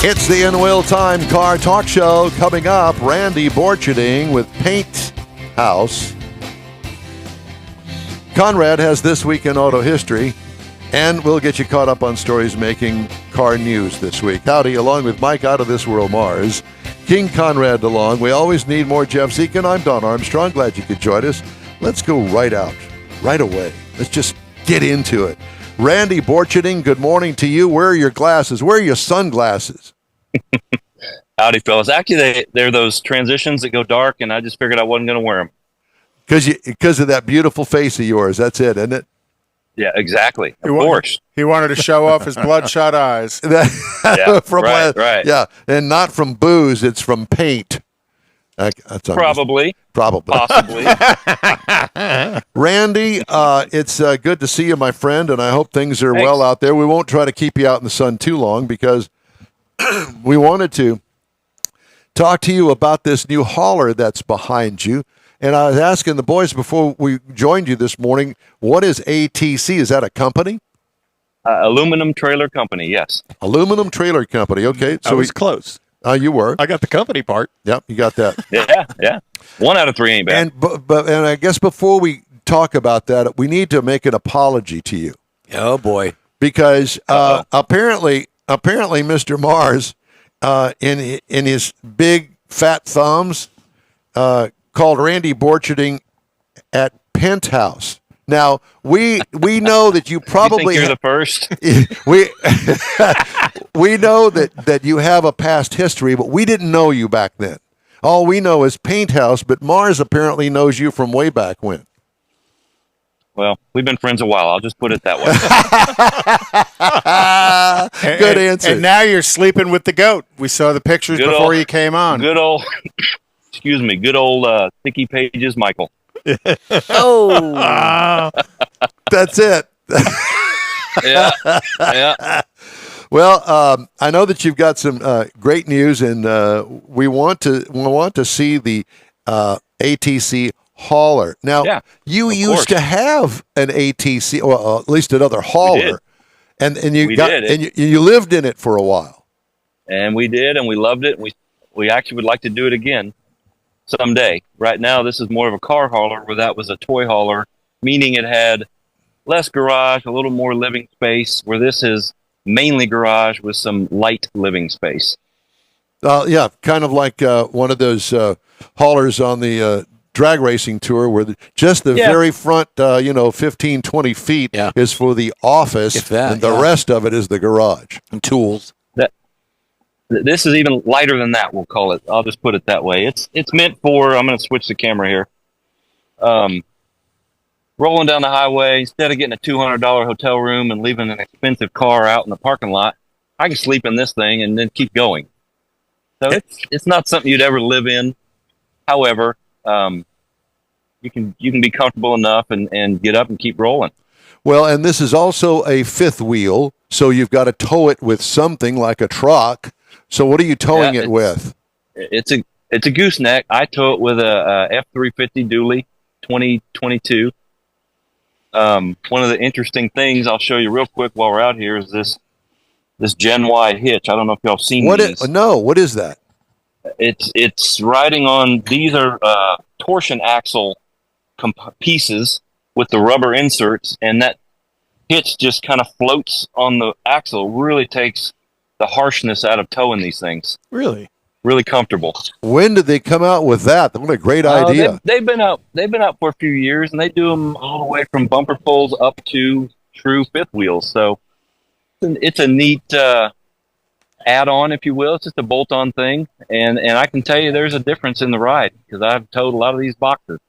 It's the In Wheel Time Car Talk Show. Coming up, Randy Borcharding with PaintHouse. Conrad has This Week in Auto History, and we'll get you caught up on stories making car news this week. Howdy, along with Mike Out of This World Mars, King Conrad DeLong. We always need more Jeff Zeke, and I'm Don Armstrong. Glad you could join us. Let's go right away. Let's just get into it. Randy Borcharding, good morning to you. Where are your glasses? Where are your sunglasses? Howdy, fellas. Actually, they're those transitions that go dark, and I just figured I wasn't going to wear them. Because of that beautiful face of yours. That's it, isn't it? Yeah, exactly. Of course. He wanted to show off his bloodshot eyes. Right. Yeah, and not from booze. It's from paint. That's Probably. Possibly. Randy, it's good to see you, my friend, and I hope things are well out there. We won't try to keep you out in the sun too long because we wanted to talk to you about this new hauler that's behind you. And I was asking the boys before we joined you this morning, what is ATC? Is that a company? Aluminum Trailer Company, yes. Aluminum Trailer Company, okay. So he's close. You were. I got the company part. Yep, you got that. Yeah. 1 out of 3 ain't bad. And I guess before we talk about that, we need to make an apology to you. Oh boy! Because apparently, Mr. Mars, in his big fat thumbs, called Randy Borcharding at PaintHouse. Now we know that you probably you think you're the first. We know that you have a past history, but we didn't know you back then. All we know is PaintHouse, but Mars apparently knows you from way back when. Well, we've been friends a while. I'll just put it that way. Good answer. And now you're sleeping with the goat. We saw the pictures before you came on. Good old Sticky Pages Michael. Oh, that's it. Yeah. Well, I know that you've got some great news, and we want to see the ATC hauler. Now, you used to have an ATC, well, at least another hauler, and you lived in it for a while. And we did, and we loved it. We actually would like to do it again someday. Right now, this is more of a car hauler, where that was a toy hauler, meaning it had less garage, a little more living space, where this is mainly garage with some light living space. Yeah, kind of like one of those haulers on the drag racing tour where just the very front, 15, 20 feet is for the office, and the rest of it is the garage. And tools. This is even lighter than that, we'll call it. I'll just put it that way. It's meant for, I'm going to switch the camera here. Rolling down the highway, instead of getting a $200 hotel room and leaving an expensive car out in the parking lot, I can sleep in this thing and then keep going. So it's not something you'd ever live in. However, you can be comfortable enough and get up and keep rolling. Well, and this is also a fifth wheel, so you've got to tow it with something like a truck. So what are you towing it with? It's a gooseneck. I tow it with a F350 dually 2022. One of the interesting things I'll show you real quick while we're out here is this Gen Y hitch. I don't know if y'all seen these. What is that? It's riding on, these are torsion axle pieces with the rubber inserts, and that hitch just kind of floats on the axle. Really takes the harshness out of towing these things. Really comfortable. When did they come out with that? What a great idea! They've been out for a few years, and they do them all the way from bumper pulls up to true fifth wheels. So it's a neat add-on, if you will. It's just a bolt-on thing, and I can tell you there's a difference in the ride because I've towed a lot of these boxes.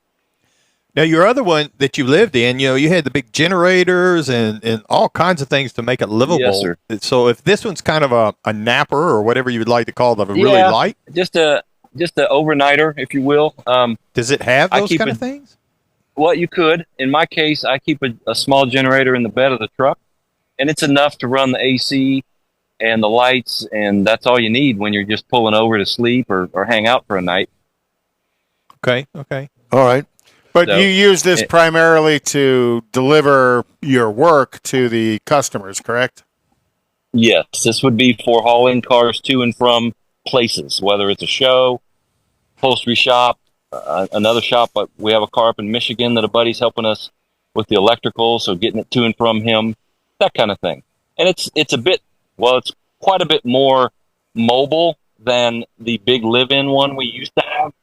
Now, your other one that you lived in, you had the big generators and all kinds of things to make it livable. Yes, sir. So if this one's kind of a napper or whatever you would like to call it, really light? Just a overnighter, if you will. Does it have those kind of things? Well, you could. In my case, I keep a small generator in the bed of the truck, and it's enough to run the AC and the lights, and that's all you need when you're just pulling over to sleep or hang out for a night. Okay. All right. But you use this primarily to deliver your work to the customers, correct? Yes, this would be for hauling cars to and from places, whether it's a show, upholstery shop, another shop. But we have a car up in Michigan that a buddy's helping us with the electrical, so getting it to and from him, that kind of thing. And it's a bit, well, it's quite a bit more mobile than the big live-in one we used to have.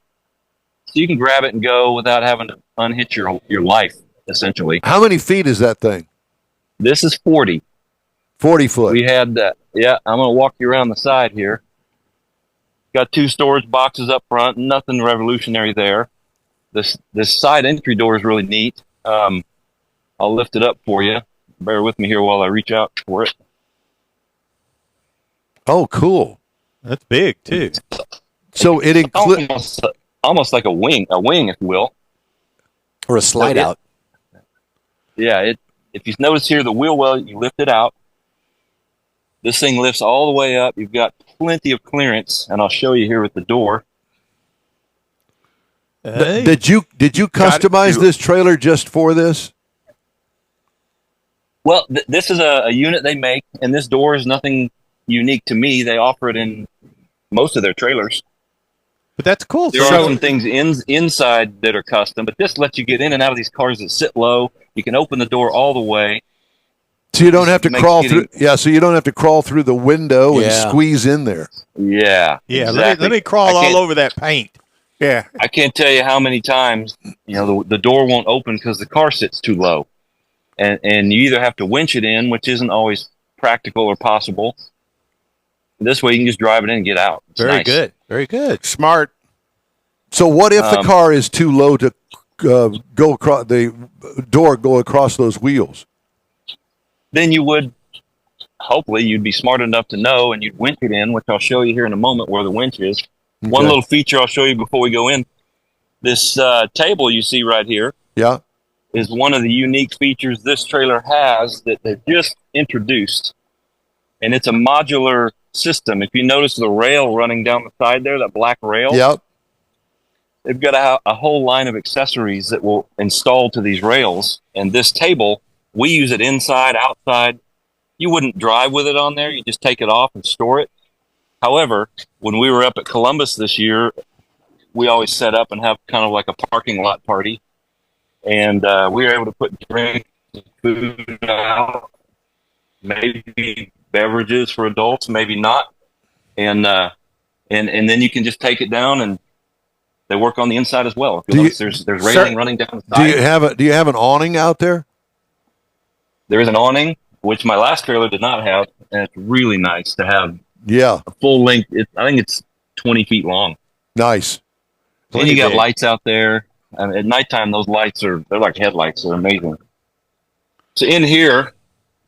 So you can grab it and go without having to unhitch your life, essentially. How many feet is that thing? This is 40. 40 foot. We had that. Yeah, I'm going to walk you around the side here. Got 2 storage boxes up front. Nothing revolutionary there. This side entry door is really neat. I'll lift it up for you. Bear with me here while I reach out for it. Oh, cool. That's big too. So it includes almost like a wing, if you will, or a slide out. Yeah, if you notice here, the wheel well, you lift it out. This thing lifts all the way up. You've got plenty of clearance, and I'll show you here with the door. Hey. Did you customize this trailer just for this? Well, this is a unit they make, and this door is nothing unique to me. They offer it in most of their trailers. But that's cool. There are some things inside that are custom, but this lets you get in and out of these cars that sit low. You can open the door all the way. So you don't have to crawl through. Yeah, so you don't have to crawl through the window and squeeze in there. Yeah, yeah. Exactly. Let me crawl all over that paint. Yeah, I can't tell you how many times the door won't open because the car sits too low, and you either have to winch it in, which isn't always practical or possible. This way, you can just drive it in and get out. It's very nice. good, very good, smart. So what if the car is too low to go across the door, go across those wheels? Then hopefully you'd be smart enough to know, and you'd winch it in, which I'll show you here in a moment where the winch is. Okay. One little feature I'll show you before we go in. This table you see right here is one of the unique features this trailer has that they've just introduced. And it's a modular system. If you notice the rail running down the side there, that black rail, they've got a whole line of accessories that will install to these rails. And this table, we use it inside, outside. You wouldn't drive with it on there. You just take it off and store it. However, when we were up at Columbus this year, we always set up and have kind of like a parking lot party. And we were able to put drinks and food out, maybe beverages for adults, maybe not. And then you can just take it down, and they work on the inside as well. If you notice, there's railing running down the side. Do you have an awning out there? There is an awning, which my last trailer did not have, and it's really nice to have. Yeah, a full length. I think it's 20 feet long. Nice. And you got lights out there. And at nighttime, those lights they're like headlights. They're amazing. So in here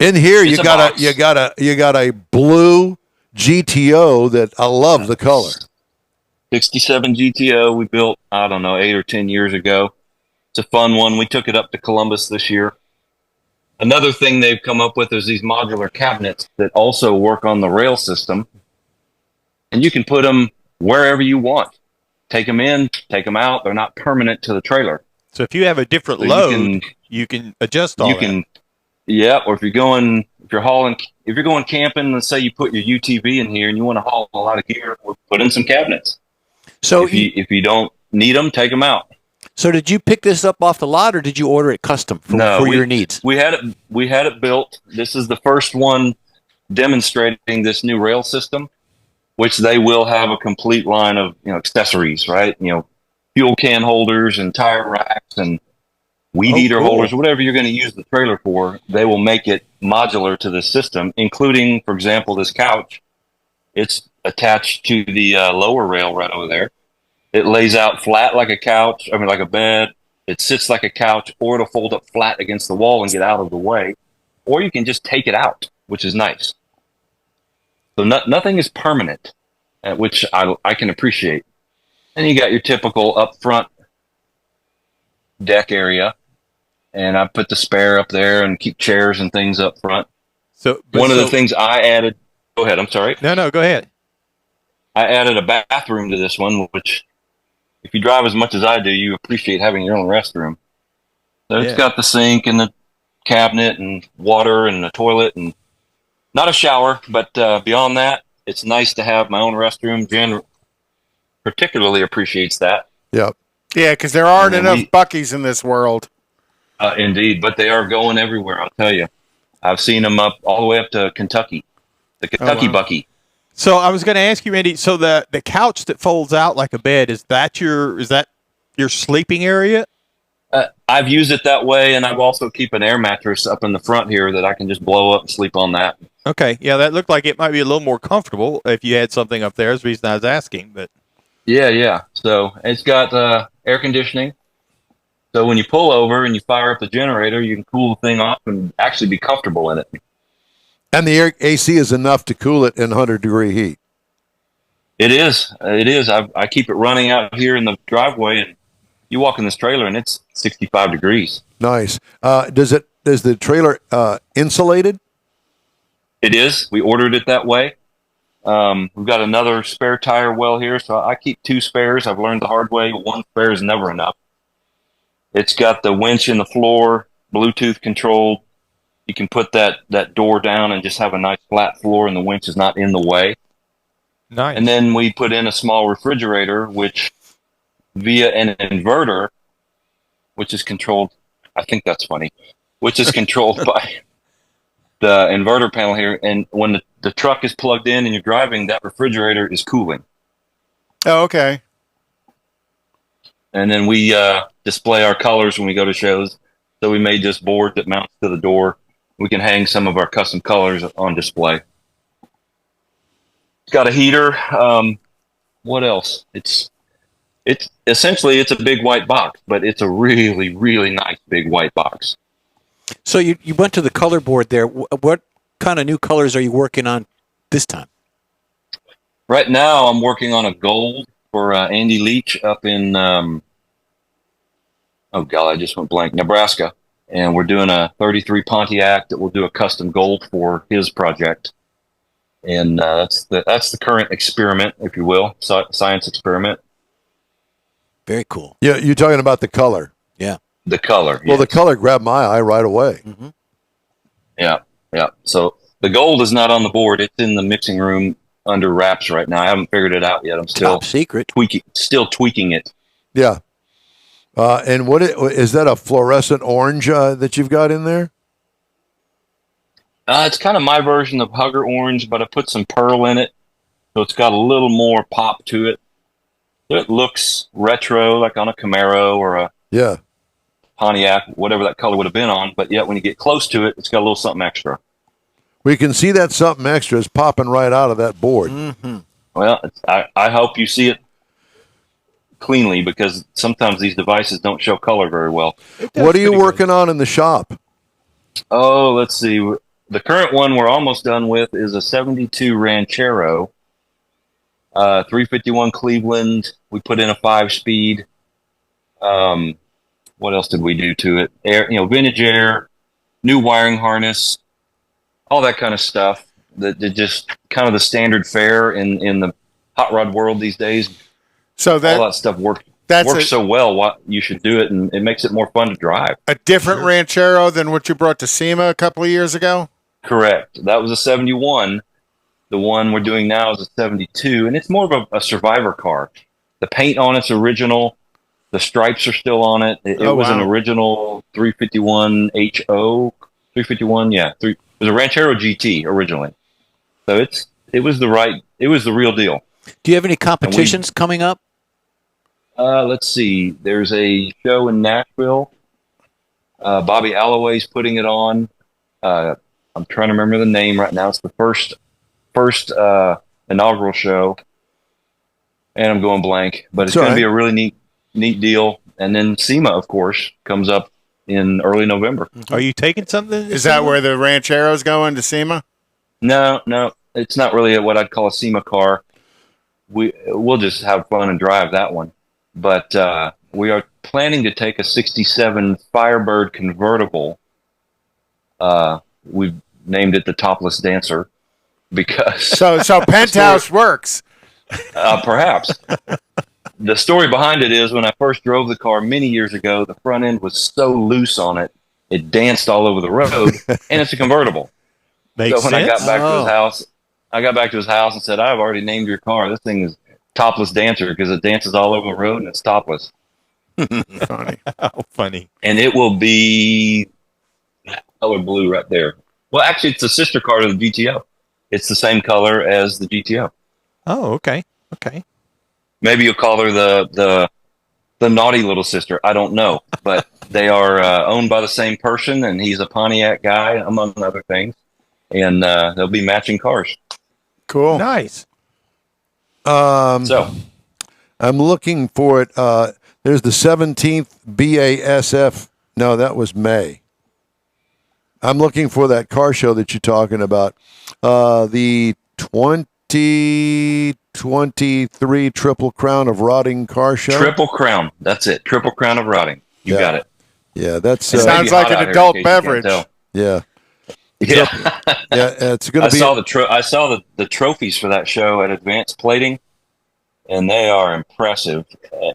you got a blue GTO that I love the color. 67 GTO we built, I don't know, 8 or 10 years ago. It's a fun one. We took it up to Columbus this year. Another thing they've come up with is these modular cabinets that also work on the rail system. And you can put them wherever you want. Take them in, take them out. They're not permanent to the trailer. So if you have a different load, you can adjust all that. Yeah, or if you're going camping, let's say you put your UTV in here and you want to haul a lot of gear, we'll put in some cabinets. So if you don't need them, take them out. So did you pick this up off the lot, or did you order it custom for your needs? We had it built. This is the first one demonstrating this new rail system, which they will have a complete line of accessories, right? Fuel can holders and tire racks and weed eater holders, whatever you're going to use the trailer for. They will make it modular to the system, including, for example, this couch. It's attached to the lower rail right over there. It lays out flat like a couch, like a bed. It sits like a couch, or it'll fold up flat against the wall and get out of the way. Or you can just take it out, which is nice. So nothing is permanent, which I can appreciate. And you got your typical up front deck area. And I put the spare up there and keep chairs and things up front. So one of the things I added, go ahead, I'm sorry. No, go ahead. I added a bathroom to this one, which if you drive as much as I do, you appreciate having your own restroom. So it's got the sink and the cabinet and water and the toilet, and Not a shower, but beyond that, it's nice to have my own restroom. Jen particularly appreciates that. Yep. Yeah, because there aren't enough Buc-ee's in this world. Indeed, but they are going everywhere, I'll tell you. I've seen them up all the way up to Kentucky, the Kentucky Buc-ee. So I was going to ask you, Andy. So the couch that folds out like a bed, is that your sleeping area? I've used it that way, and I've also keep an air mattress up in the front here that I can just blow up and sleep on that. Okay, yeah, that looked like it might be a little more comfortable if you had something up there. That's the reason I was asking. But yeah. So it's got air conditioning. So when you pull over and you fire up the generator, you can cool the thing off and actually be comfortable in it. And the AC is enough to cool it in 100-degree heat. It is. I keep it running out here in the driveway, and you walk in this trailer, and it's 65 degrees. Nice. Is the trailer insulated? It is. We ordered it that way. We've got another spare tire well here, so I keep 2 spares. I've learned the hard way. 1 spare is never enough. It's got the winch in the floor, Bluetooth controlled. You can put that door down and just have a nice flat floor, and the winch is not in the way. nice. And then we put in a small refrigerator, which via an inverter, which is controlled, I think that's funny, which is controlled by the inverter panel here. And when the truck is plugged in and you're driving, that refrigerator is cooling. Oh, okay. And then we display our colors when we go to shows. So we made this board that mounts to the door. We can hang some of our custom colors on display. It's got a heater. What else? It's essentially it's a big white box, but it's a really, really nice big white box. So you went to the color board there. What kind of new colors are you working on this time? Right now, I'm working on a gold for Andy Leach up in I just went blank, Nebraska. And we're doing a 33 Pontiac that we'll do a custom gold for his project. And that's the current experiment, if you will, science experiment. Very cool. Yeah, you're talking about the color. Yeah. The color. Well, the color grabbed my eye right away. Mm-hmm. Yeah. So the gold is not on the board. It's in the mixing room under wraps right now. I haven't figured it out yet. I'm still Top secret. tweaking it. Yeah. And is that a fluorescent orange that you've got in there? It's kind of my version of Hugger Orange, but I put some pearl in it, so it's got a little more pop to it. It looks retro, like on a Camaro or a Pontiac, whatever that color would have been on, but yet when you get close to it, it's got a little something extra. We can see that something extra is popping right out of that board. Mm-hmm. Well, I hope you see it cleanly, because sometimes these devices don't show color very well. What are you working on in the shop? Oh, let's see. The current one we're almost done with is a 72 Ranchero, 351 Cleveland. We put in a 5-speed. What else did we do to it? Air, vintage air, new wiring harness, all that kind of stuff. That just kind of the standard fare in the hot rod world these days. So all that stuff works so well. What you should do it, and it makes it more fun to drive. A different Ranchero than what you brought to SEMA a couple of years ago? Correct. That was a 71. The one we're doing now is a 72, and it's more of a survivor car. The paint on it's original. The stripes are still on it. It was an original 351 HO. 351, yeah. It was a Ranchero GT originally. So it was the real deal. Do you have any competitions coming up? Let's see. There's a show in Nashville. Bobby Alloway's putting it on. I'm trying to remember the name right now. It's the first inaugural show, and I'm going blank. But it's going to be a really neat deal. And then SEMA, of course, comes up in early November. Are you taking something? Is that where the Ranchero's going, to SEMA? No, it's not really what I'd call a SEMA car. We'll just have fun and drive that one. But we are planning to take a 67 Firebird Convertible. We've named it the Topless Dancer because... So PaintHouse works. Perhaps. The story behind it is when I first drove the car many years ago, the front end was so loose on it, it danced all over the road, and it's a convertible. Makes When I got sense. back to Oh. his house, and said, "I've already named your car. This thing is topless dancer because it dances all over the road and it's topless, Funny. Oh, funny. and it will be that color blue right there." Well, actually, it's a sister car to the GTO. It's the same color as the GTO. Oh, okay. Okay. Maybe you'll call her the naughty little sister. I don't know, but they are owned by the same person, and he's a Pontiac guy, among other things. And they'll be matching cars. Cool. Nice. So I'm looking for it. There's the 17th BASF. No, that was May. I'm looking for that car show that you're talking about. The 2023 Triple Crown of Rotting Car Show. Triple Crown. That's it. Triple Crown of Rotting. You got it. Yeah, that's It Sounds may be like hot an out here, adult in case you can't beverage. tell. yeah, Yeah. yeah. It's going I to be. saw the trophies for that show at Advanced Plating, and they are impressive.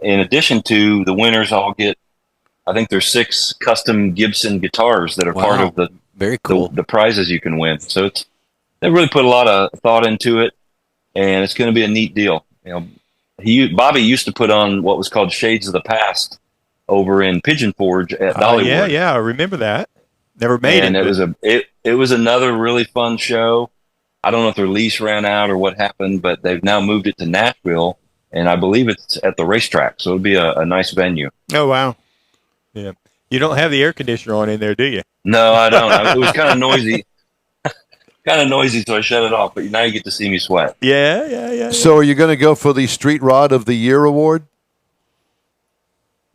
In addition to the winners, all get, I think there's 6 custom Gibson guitars that are part Wow. of the Very cool. the prizes you can win. So they really put a lot of thought into it, and it's going to be a neat deal. Bobby used to put on what was called Shades of the Past over in Pigeon Forge at Dollywood. Yeah. I remember that. Never made And it. it was another really fun show. I don't know if their lease ran out or what happened, but they've now moved it to Nashville, and I believe it's at the racetrack, so it'll be a nice venue. Oh, wow. Yeah. You don't have the air conditioner on in there, do you? No, I don't. It was kind of noisy. So I shut it off. But now you get to see me sweat. Yeah. So, are you going to go for the Street Rod of the Year award?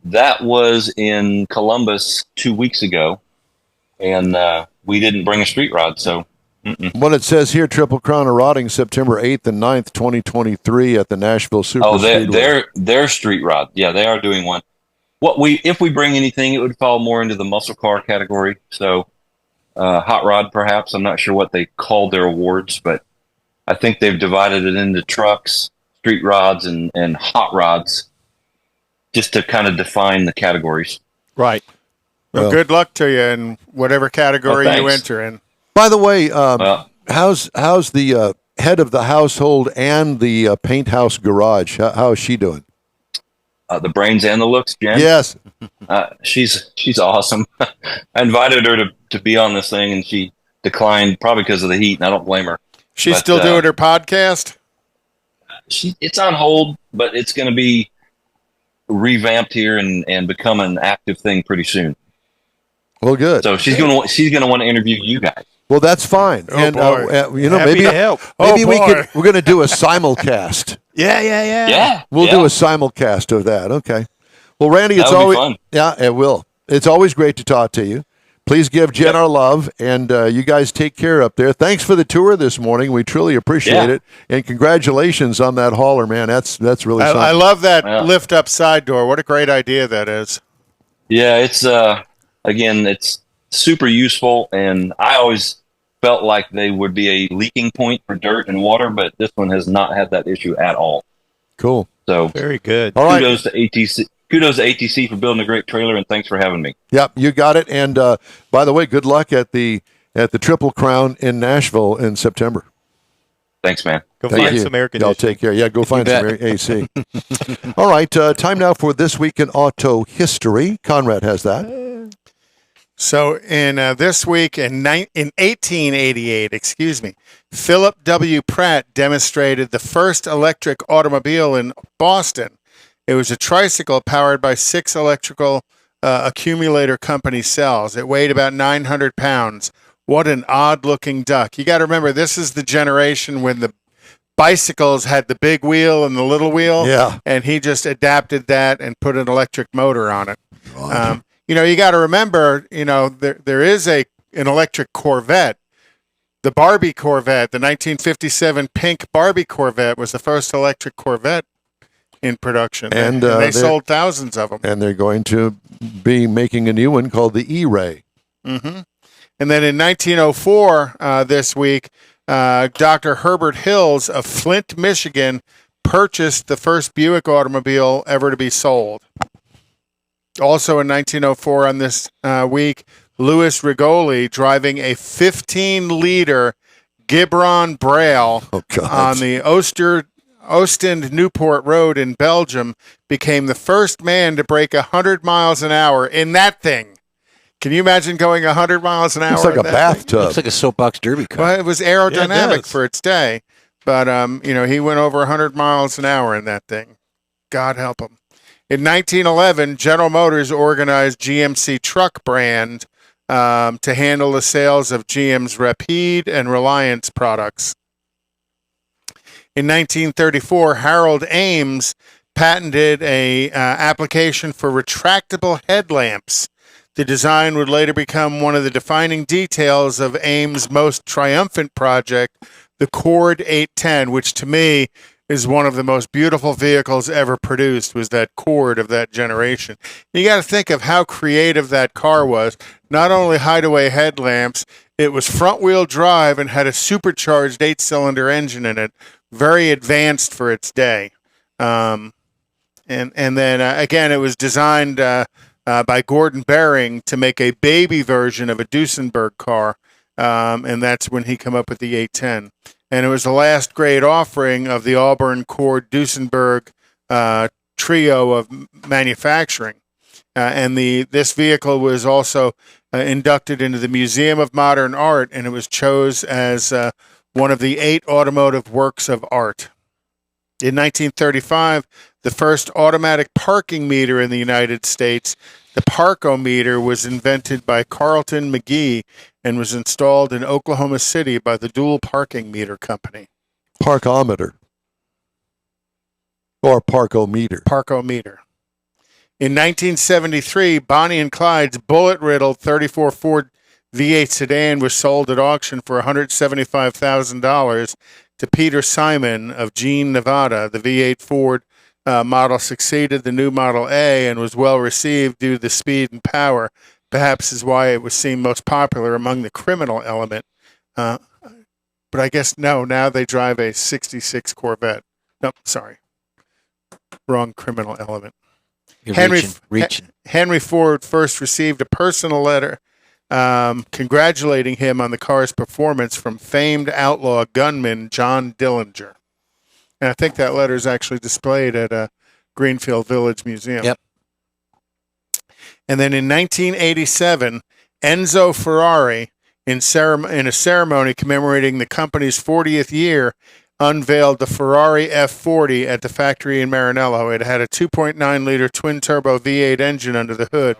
That was in Columbus 2 weeks ago, and we didn't bring a street rod, so. What it says here, Triple Crown of Rotting, September 8th and 9th, 2023 at the Nashville Super Speedway. Their street rod. Yeah, they are doing one. If we bring anything, it would fall more into the muscle car category. So, hot rod, perhaps. I'm not sure what they called their awards, but I think they've divided it into trucks, street rods, and hot rods, just to kind of define the categories. Right. Well, Well- good luck to you in whatever category Well, you thanks. enter in. By the way, Well, how's the head of the household and the PaintHouse garage? How is she doing? the brains and the looks, Jen. Yes. She's awesome. I invited her to be on this thing, and she declined, probably because of the heat, and I don't blame her. She's But, still doing her podcast? It's on hold, but it's going to be revamped here and become an active thing pretty soon. Well, good. So she's going to want to interview you guys. Well, that's fine. Oh, And boy. Happy maybe to help. maybe Oh, we're boy. going to do a simulcast. Yeah. Yeah, We'll do a simulcast of that. Okay. Well, Randy, it's That would be always fun. Yeah, it will. It's always great to talk to you. Please give Jen our love, and you guys take care up there. Thanks for the tour this morning. We truly appreciate it, and congratulations on that hauler, man. That's really something. I love that Yeah. lift up side door. What a great idea that is. Yeah, it's again, it's super useful, and I always felt like they would be a leaking point for dirt and water, but this one has not had that issue at all. Cool. So Very good. All right. kudos to ATC. Kudos to ATC for building a great trailer, and thanks for having me. Yep, you got it. And by the way, good luck at the Triple Crown in Nashville in September. Thanks, man. Go Thank find you. some air Y'all conditioning. take care. Yeah, go find some bet. AC. All right, time now for This Week in Auto History. Conrad has that. So in this week in 1888, Philip W. Pratt demonstrated the first electric automobile in Boston. It was a tricycle powered by 6 electrical accumulator company cells. It weighed about 900 pounds. What an odd-looking duck. You got to remember, this is the generation when the bicycles had the big wheel and the little wheel. Yeah. And he just adapted that and put an electric motor on it. You got to remember, there is an electric Corvette. The Barbie Corvette, the 1957 pink Barbie Corvette, was the first electric Corvette in production. And, they sold thousands of them. And they're going to be making a new one called the E-Ray. Mm-hmm. And then in 1904, this week, Dr. Herbert Hills of Flint, Michigan, purchased the first Buick automobile ever to be sold. Also in 1904 on this week, Louis Rigoli, driving a 15-liter Gibron Braille Oh, God. on the Ostend-Newport Road in Belgium became the first man to break 100 miles an hour in that thing. Can you imagine going 100 miles an hour? It's like a in that thing? bathtub. Looks like a soapbox derby car. Well, it was Yeah, it aerodynamic does. for its day, but he went over 100 miles an hour in that thing. God help him. In 1911, General Motors organized GMC truck brand to handle the sales of GM's Rapide and Reliance products. In 1934, Harold Ames patented a application for retractable headlamps. The design would later become one of the defining details of Ames' most triumphant project, the Cord 810, which to me is one of the most beautiful vehicles ever produced, was that Cord of that generation. You got to think of how creative that car was. Not only hideaway headlamps, it was front-wheel drive and had a supercharged 8-cylinder engine in it, very advanced for its day. And then again, it was designed by Gordon Bering to make a baby version of a Duesenberg car, and that's when he came up with the 810. And it was the last great offering of the Auburn Cord Duesenberg trio of manufacturing. And this vehicle was also inducted into the Museum of Modern Art, and it was chosen as one of the 8 automotive works of art. In 1935, the first automatic parking meter in the United States, the Parkometer, was invented by Carlton McGee and was installed in Oklahoma City by the Dual Parking Meter Company. Parkometer. Or parkometer. Parkometer. In 1973, Bonnie and Clyde's bullet-riddled 34 Ford V8 sedan was sold at auction for $175,000 to Peter Simon of Jean, Nevada. The V8 Ford model succeeded the new Model A and was well received due to the speed and power. Perhaps is why it was seen most popular among the criminal element. But I guess now they drive a 66 Corvette. No, sorry. Wrong criminal element. You're reaching. Henry Ford first received a personal letter congratulating him on the car's performance from famed outlaw gunman John Dillinger. And I think that letter is actually displayed at Greenfield Village Museum. Yep. And then in 1987, Enzo Ferrari, in a ceremony commemorating the company's 40th year, unveiled the Ferrari F40 at the factory in Maranello. It had a 2.9-liter twin-turbo V8 engine under the hood,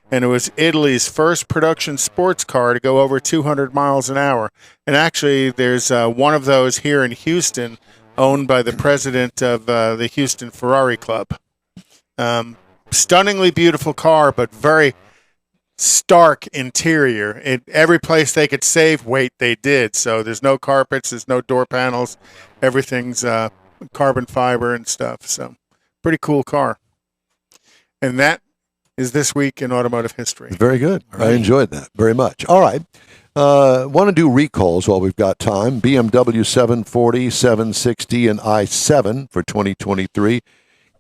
and it was Italy's first production sports car to go over 200 miles an hour. And actually, there's one of those here in Houston, owned by the president of the Houston Ferrari Club. Stunningly beautiful car, but very stark interior. Every place they could save weight, they did. So there's no carpets, there's no door panels. Everything's carbon fiber and stuff. So pretty cool car. And that is this week in automotive history. Very good. I enjoyed that very much. All right. Want to do recalls while we've got time. BMW 740, 760, and i7 for 2023.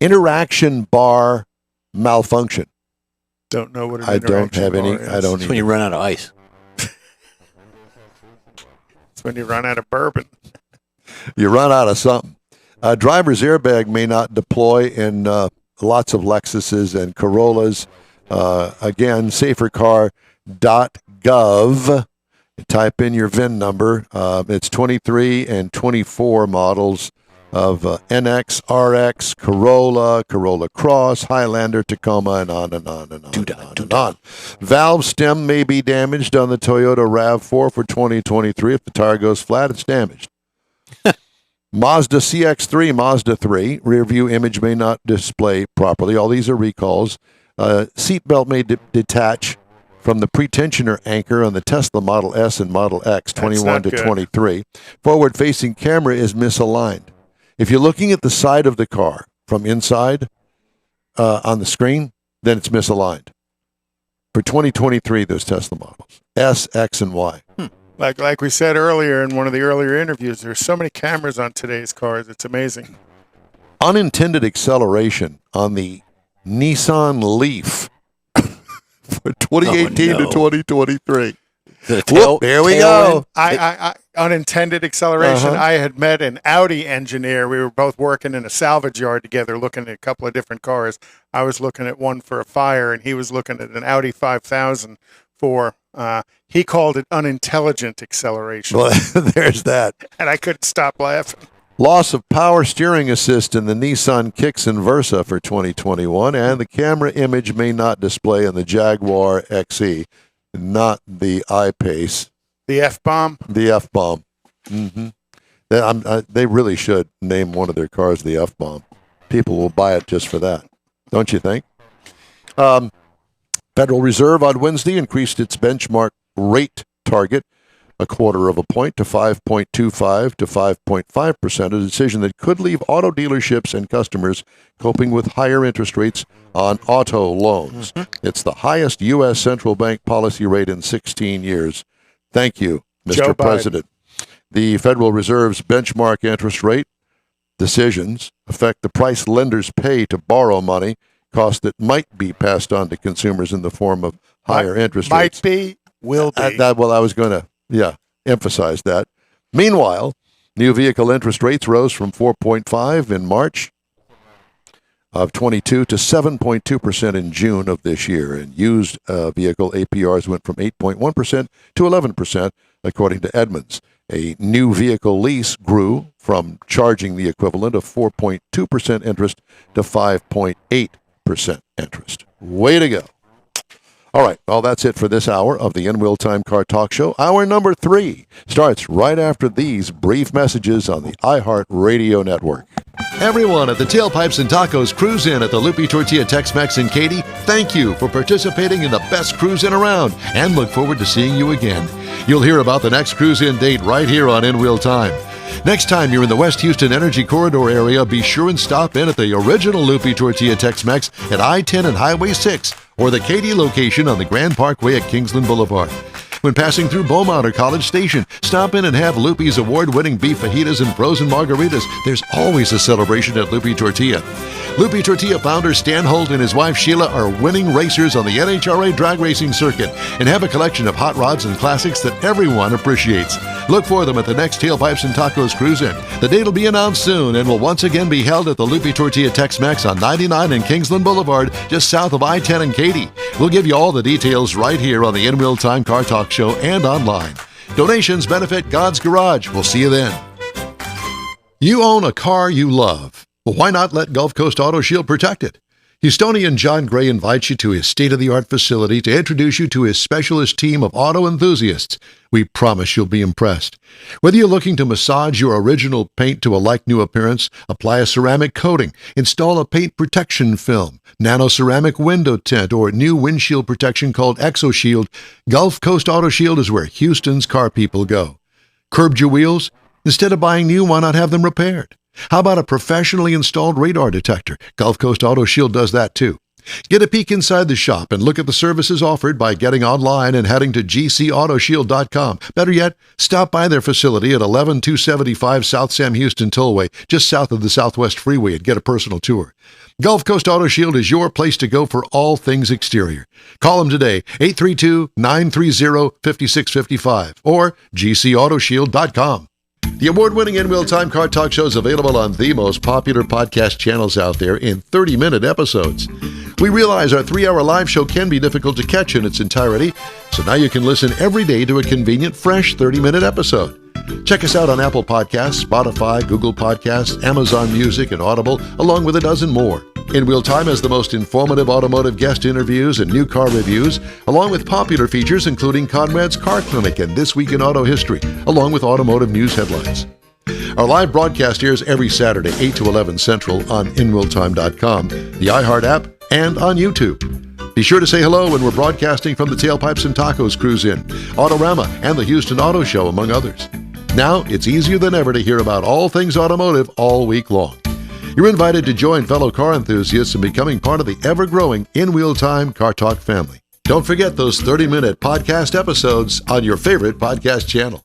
Interaction bar malfunction. Don't know what an I don't interaction have any. bar is. I don't It's when you run out of ice. It's when you run out of bourbon. You run out of something. Driver's airbag may not deploy in lots of Lexuses and Corollas. Again, safercar.gov. Type in your VIN number. It's 23 and 24 models of NX, RX, Corolla, Corolla Cross, Highlander, Tacoma, and on and on and on and on and on. Valve stem may be damaged on the Toyota RAV4 for 2023. If the tire goes flat, it's damaged. Mazda CX-3, Mazda 3, rear view image may not display properly. All these are recalls. Seatbelt may detach from the pretensioner anchor on the Tesla Model S and Model X, 21 to 23. Forward-facing camera is misaligned. If you're looking at the side of the car from inside on the screen, then it's misaligned. For 2023, those Tesla models, S, X, and Y. Like we said earlier in one of the earlier interviews, there's so many cameras on today's cars. It's amazing. Unintended acceleration on the Nissan Leaf for 2018 to 2023. There we I unintended acceleration. Uh-huh. I had met an Audi engineer. We were both working in a salvage yard together, looking at a couple of different cars. I was looking at one for a fire, and he was looking at an Audi 5000 for, he called it unintelligent acceleration. Well, there's that. And I couldn't stop laughing. Loss of power steering assist in the Nissan Kicks and Versa for 2021, and the camera image may not display in the Jaguar XE, not the I-Pace. The F-bomb? The F-bomb. Mm-hmm. They really should name one of their cars the F-bomb. People will buy it just for that, don't you think? Federal Reserve on Wednesday increased its benchmark rate target a quarter of a point to 5.25 to 5.5%, a decision that could leave auto dealerships and customers coping with higher interest rates on auto loans. Mm-hmm. It's the highest U.S. central bank policy rate in 16 years. Thank you, Mr. President. The Federal Reserve's benchmark interest rate decisions affect the price lenders pay to borrow money, costs that might be passed on to consumers in the form of higher interest rates. Might be, will be. I was going to emphasize that. Meanwhile, new vehicle interest rates rose from 4.5 in March of 22 to 7.2% in June of this year, and used vehicle APRs went from 8.1% to 11%, according to Edmunds. A new vehicle lease grew from charging the equivalent of 4.2% interest to 5.8% interest. Way to go. All right, well, that's it for this hour of the In Wheel Time Car Talk Show. Hour number 3 starts right after these brief messages on the iHeart Radio Network. Everyone at the Tailpipes and Tacos Cruise In at the Lupi Tortilla Tex-Mex in Katy, thank you for participating in the best cruise in around, and look forward to seeing you again. You'll hear about the next cruise in date right here on In Wheel Time. Next time you're in the West Houston Energy Corridor area, be sure and stop in at the original Lupi Tortilla Tex-Mex at I-10 and Highway 6, or the Katy location on the Grand Parkway at Kingsland Boulevard. When passing through Beaumont or College Station, stop in and have Lupi's award-winning beef fajitas and frozen margaritas. There's always a celebration at Lupi Tortilla. Lupi Tortilla founder Stan Holt and his wife Sheila are winning racers on the NHRA drag racing circuit and have a collection of hot rods and classics that everyone appreciates. Look for them at the next Tailpipes and Tacos Cruise In. The date will be announced soon and will once again be held at the Lupi Tortilla Tex-Mex on 99 and Kingsland Boulevard, just south of I-10 and Katy. We'll give you all the details right here on the In Wheel Time Car Talk Show and online. Donations benefit God's Garage. We'll see you then. You own a car you love. Well, why not let Gulf Coast Auto Shield protect it? Houstonian John Gray invites you to his state-of-the-art facility to introduce you to his specialist team of auto enthusiasts. We promise you'll be impressed. Whether you're looking to massage your original paint to a like-new appearance, apply a ceramic coating, install a paint protection film, nano-ceramic window tint, or new windshield protection called ExoShield, Gulf Coast Auto Shield is where Houston's car people go. Curbed your wheels? Instead of buying new, why not have them repaired? How about a professionally installed radar detector? Gulf Coast Auto Shield does that too. Get a peek inside the shop and look at the services offered by getting online and heading to gcautoshield.com. Better yet, stop by their facility at 11275 South Sam Houston Tollway, just south of the Southwest Freeway, and get a personal tour. Gulf Coast Auto Shield is your place to go for all things exterior. Call them today, 832-930-5655 or gcautoshield.com. The award-winning In Wheel Time Car Talk Show is available on the most popular podcast channels out there in 30-minute episodes. We realize our 3-hour live show can be difficult to catch in its entirety, so now you can listen every day to a convenient, fresh 30-minute episode. Check us out on Apple Podcasts, Spotify, Google Podcasts, Amazon Music, and Audible, along with a dozen more. In Wheel Time has the most informative automotive guest interviews and new car reviews, along with popular features including Conrad's Car Clinic and This Week in Auto History, along with automotive news headlines. Our live broadcast airs every Saturday, 8 to 11 Central on InWheelTime.com, the iHeart app, and on YouTube. Be sure to say hello when we're broadcasting from the Tailpipes and Tacos Cruise In, Autorama, and the Houston Auto Show, among others. Now, it's easier than ever to hear about all things automotive all week long. You're invited to join fellow car enthusiasts in becoming part of the ever-growing In Wheel Time Car Talk family. Don't forget those 30-minute podcast episodes on your favorite podcast channel.